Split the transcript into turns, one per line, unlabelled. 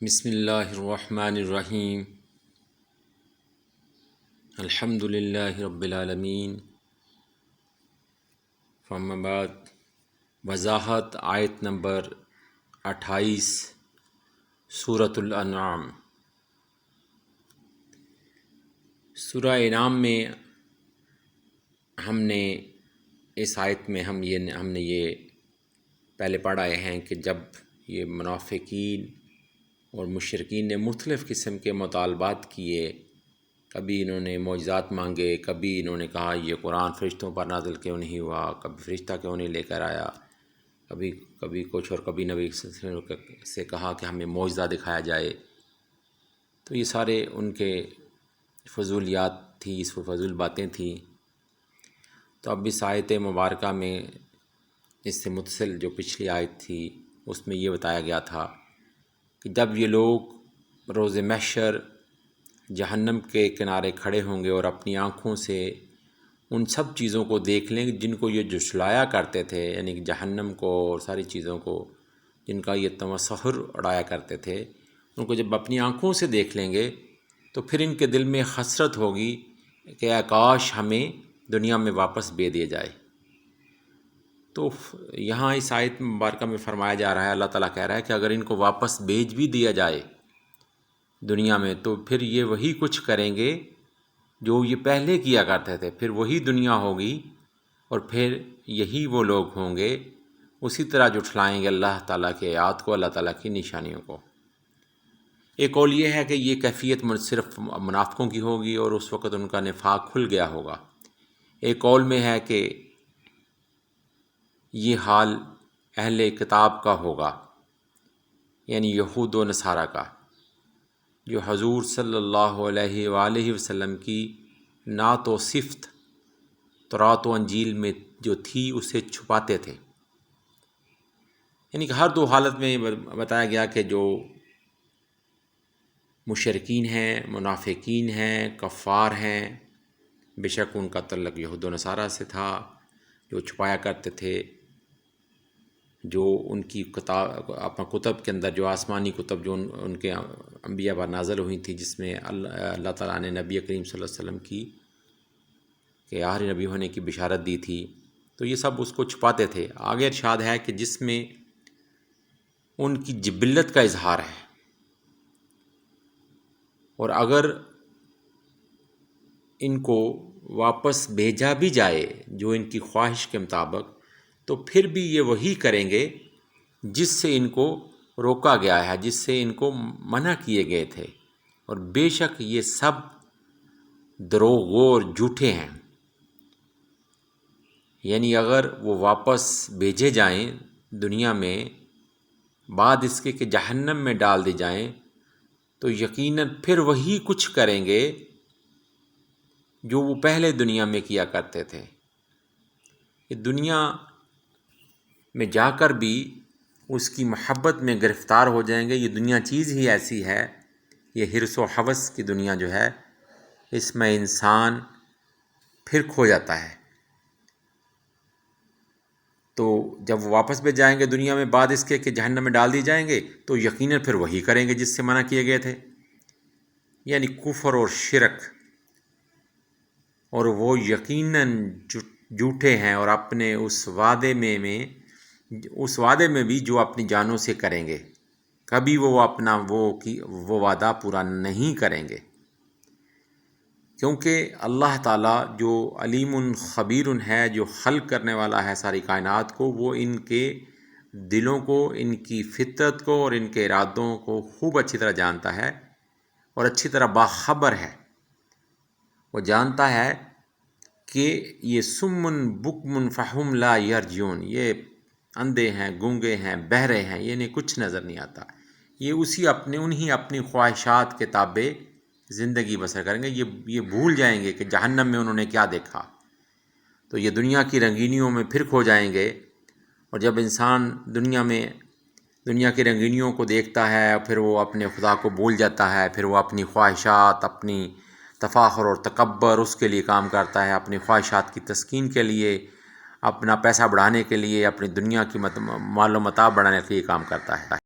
بسم اللہ الرحمن الرحیم الحمد للہ رب العالمین فاما بعد وضاحت آیت نمبر 28 سورۃ الانعام۔ سورہ انعام میں ہم نے اس آیت میں ہم نے یہ پہلے پڑھ آئے ہیں کہ جب یہ منافقین اور مشرکین نے مختلف قسم کے مطالبات کیے، کبھی انہوں نے معجزات مانگے، کبھی انہوں نے کہا یہ قرآن فرشتوں پر نازل کیوں نہیں ہوا، کبھی فرشتہ کیوں نہیں لے کر آیا، کبھی کچھ، اور کبھی نبی صلی اللہ علیہ وسلم سے کہا کہ ہمیں معجزہ دکھایا جائے۔ تو یہ سارے ان کے فضولیات تھی، اس فضول باتیں تھیں۔ تو اب اس آیت مبارکہ میں اس سے متصل جو پچھلی آیت تھی اس میں یہ بتایا گیا تھا کہ جب یہ لوگ روز محشر جہنم کے کنارے کھڑے ہوں گے اور اپنی آنکھوں سے ان سب چیزوں کو دیکھ لیں جن کو یہ جھٹلایا کرتے تھے، یعنی کہ جہنم کو اور ساری چیزوں کو جن کا یہ تمسخر اڑایا کرتے تھے، ان کو جب اپنی آنکھوں سے دیکھ لیں گے تو پھر ان کے دل میں حسرت ہوگی کہ اے کاش ہمیں دنیا میں واپس بھیج دیا جائے۔ تو یہاں اس آیت مبارکہ میں فرمایا جا رہا ہے، اللہ تعالیٰ کہہ رہا ہے کہ اگر ان کو واپس بھیج بھی دیا جائے دنیا میں تو پھر یہ وہی کچھ کریں گے جو یہ پہلے کیا کرتے تھے، پھر وہی دنیا ہوگی اور پھر یہی وہ لوگ ہوں گے، اسی طرح جھٹلائیں گے اللہ تعالیٰ کے آیات کو، اللہ تعالیٰ کی نشانیوں کو۔ ایک قول یہ ہے کہ یہ کیفیت صرف منافقوں کی ہوگی اور اس وقت ان کا نفاق کھل گیا ہوگا۔ ایک قول میں ہے کہ یہ حال اہل کتاب کا ہوگا، یعنی یہود و نصارہ کا، جو حضور صلی اللہ علیہ وآلہ وسلم کی نعت و صفت تورات و انجیل میں جو تھی اسے چھپاتے تھے۔ یعنی کہ ہر دو حالت میں بتایا گیا کہ جو مشرکین ہیں، منافقین ہیں، کفار ہیں، بے شک ان کا تعلق یہود و نصارہ سے تھا، جو چھپایا کرتے تھے، جو ان کی اپنا کتب کے اندر جو آسمانی کتب جو ان کے انبیاء پر نازل ہوئی تھی، جس میں اللہ تعالیٰ نے نبی کریم صلی اللہ علیہ وسلم کی کہ آخری نبی ہونے کی بشارت دی تھی، تو یہ سب اس کو چھپاتے تھے۔ آگے ارشاد ہے کہ جس میں ان کی جبلت کا اظہار ہے، اور اگر ان کو واپس بھیجا بھی جائے جو ان کی خواہش کے مطابق، تو پھر بھی یہ وہی کریں گے جس سے ان کو روکا گیا ہے، جس سے ان کو منع کیے گئے تھے، اور بے شک یہ سب دروغ اور جھوٹے ہیں۔ یعنی اگر وہ واپس بھیجے جائیں دنیا میں بعد اس کے کہ جہنم میں ڈال دی جائیں، تو یقیناً پھر وہی کچھ کریں گے جو وہ پہلے دنیا میں کیا کرتے تھے۔ یہ دنیا میں جا کر بھی اس کی محبت میں گرفتار ہو جائیں گے۔ یہ دنیا چیز ہی ایسی ہے، یہ حرص و ہوس کی دنیا جو ہے، اس میں انسان پھر کھو جاتا ہے۔ تو جب وہ واپس بھی جائیں گے دنیا میں بعد اس کے کہ جہنم میں ڈال دی جائیں گے، تو یقیناً پھر وہی کریں گے جس سے منع کیے گئے تھے، یعنی کفر اور شرک، اور وہ یقیناً جھوٹے ہیں، اور اپنے اس وعدے میں بھی جو اپنی جانوں سے کریں گے، کبھی وہ اپنا وہ وعدہ پورا نہیں کریں گے، کیونکہ اللہ تعالیٰ جو علیم خبیر ہے، جو خلق کرنے والا ہے ساری کائنات کو، وہ ان کے دلوں کو، ان کی فطرت کو اور ان کے ارادوں کو خوب اچھی طرح جانتا ہے، اور اچھی طرح باخبر ہے۔ وہ جانتا ہے کہ یہ سمن بکمن فہم لا یرجعون، یہ اندھے ہیں، گونگے ہیں، بہرے ہیں، یہ انہیں کچھ نظر نہیں آتا، یہ انہی اپنی خواہشات کے تابع زندگی بسر کریں گے، یہ بھول جائیں گے کہ جہنم میں انہوں نے کیا دیکھا، تو یہ دنیا کی رنگینیوں میں پھر کھو جائیں گے۔ اور جب انسان دنیا کی رنگینیوں کو دیکھتا ہے، پھر وہ اپنے خدا کو بھول جاتا ہے، پھر وہ اپنی خواہشات، اپنی تفاخر اور تکبر اس کے لیے کام کرتا ہے، اپنی خواہشات کی تسکین کے لیے، اپنا پیسہ بڑھانے کے لیے، اپنی دنیا کی مال و متاع بڑھانے کے لیے کام کرتا ہے۔